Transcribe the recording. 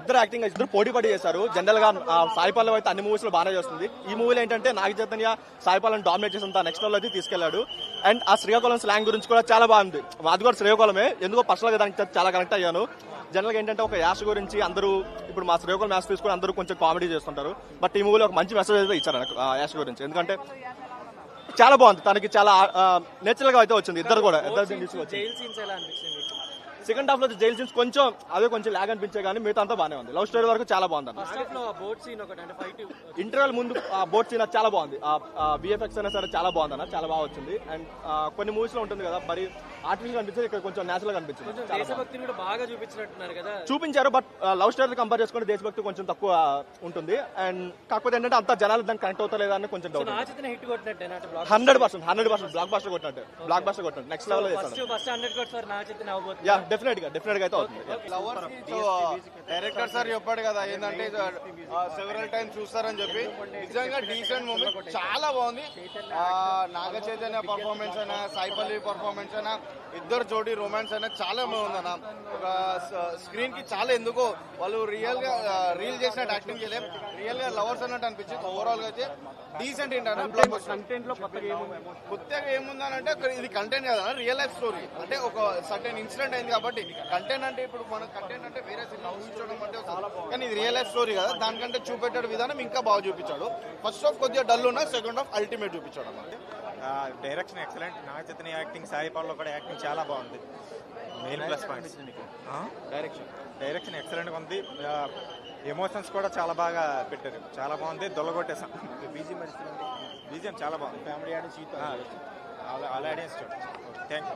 ఇద్దరు యాక్టింగ్ ఇద్దరు పోటీ పడి చేశారు. జనరల్ గా సాయి పల్లవి అయితే అన్ని మూవీస్ లో బాగానే చేస్తుంది. ఈ మూవీలో ఏంటంటే నాగ చైతన్య సాయి పల్లవిని డామినేట్ చేసినంత నెక్స్ట్ లెవెల్ అయితే తీసుకెళ్లాడు. అండ్ ఆ శ్రీకాకుళం స్లాంగ్ గురించి కూడా చాలా బాగుంది. అది కూడా శ్రీకాకుళమే, ఎందుకో పర్సనల్ గా దానికి చాలా కనెక్ట్ అయ్యాను. జనరల్ గా ఏంటంటే ఒక యాష్ గురించి అందరూ ఇప్పుడు మా శ్రీకాకుళం యాష్ తీసుకుని అందరూ కొంచెం కామెడీ చేస్తుంటారు. బట్ ఈ మూవీలో ఒక మంచి మెసేజ్ అయితే ఇచ్చారు నాకు యాష్ గురించి. ఎందుకంటే చాలా బాగుంది, తనకి చాలా నేచురల్ గా అయితే వచ్చింది. ఇద్దరు కూడా సెకండ్ హాఫ్ లో జైల్ సీన్స్ కొంచెం అదే కొంచెం లాగ్ అనిపించే కానీ మిగతా అంతా బాగానే ఉంది. లవ్ స్టోరీ వరకు చాలా బాగుంది. ఇంటర్వెల్ ముందు ఆ బోట్ సీన్ చాలా బాగుంది. విఎఫ్ఎక్స్ అయినా సరే చాలా బాగుంది అన్న, చాలా బాగా వచ్చింది. అండ్ కొన్ని మూవీస్ లో ఉంటుంది కదా మరి ఆర్టిఫిషియల్ అనిపించింది, ఇక్కడ కొంచెం నేచురల్ గా అనిపించింది. చూపించారు, బట్ లవ్ స్టోరీ కంపేర్ చేసుకుంటే దేశభక్తి కొంచెం తక్కువ ఉంటుంది. అండ్ కాకపోతే ఏంటంటే అంత జనాలు దాన్ని కనెక్ట్ అవుతలేదా అని కొంచెం డౌట్. 100% బ్లాక్ బాస్టర్ కొట్టినట్టు నెక్స్ట్ లెవెల్ చేస్తాడు. డెఫినెట్ గా అయితే అవుతుంది. డైరెక్టర్ సార్ చెప్పాడు కదా ఏంటంటే సెవెరల్ టైమ్ చూస్తారని చెప్పి, నిజంగా డీసెంట్ మూవీ, చాలా బాగుంది. నాగ చైతన్య పర్ఫార్మెన్స్ అయినా సాయి పల్లవి పర్ఫార్మెన్స్ అయినా ఇద్దరు జోడి రొమాన్స్ అయినా చాలా బాగుందన్న. ఒక స్క్రీన్ కి చాలా ఎందుకో వాళ్ళు రియల్ చేసినట్టు యాక్టింగ్ చేయలేం, రియల్ గా లవర్స్ అన్నట్టు అనిపించింది. ఓవరాల్ గా అయితే డీసెంట్ ఏంటంటే కంటెంట్ లో కొత్తగా ఏముందనంటే ఇది కంటెంట్ కదా, రియల్ లైఫ్ స్టోరీ. అంటే ఒక సర్టెన్ ఇన్సిడెంట్ అయింది కాబట్టి కంటెంట్ అంటే ఇప్పుడు మన కంటెంట్ అంటే వేరే సినిమా ఊహించడం అంటే, కానీ ఇది రియల్ లైఫ్ స్టోరీ కదా, దానికంటే చూపెట్టాడు విధానం ఇంకా బాగా చూపించాడు. ఫస్ట్ హాఫ్ కొద్దిగా డల్ ఉన్నా సెకండ్ హాఫ్ అల్టిమేట్ చూపించాడు అన్నమాట. Direction excellent, Naga Chaitanya acting, Sai Pallavi కూడా యాక్టింగ్ చాలా బాగుంది. Main plus points direction excellent గా ఉంది. ఎమోషన్స్ కూడా చాలా బాగా పెట్టారు, చాలా బాగుంది. దొల్లగొట్టేసాం. బీజిఎం చాలా బాగుంది. ఫ్యామిలీ ఆడియన్స్, ఆల్ ఆడియన్స్ చూడండి. Thank you.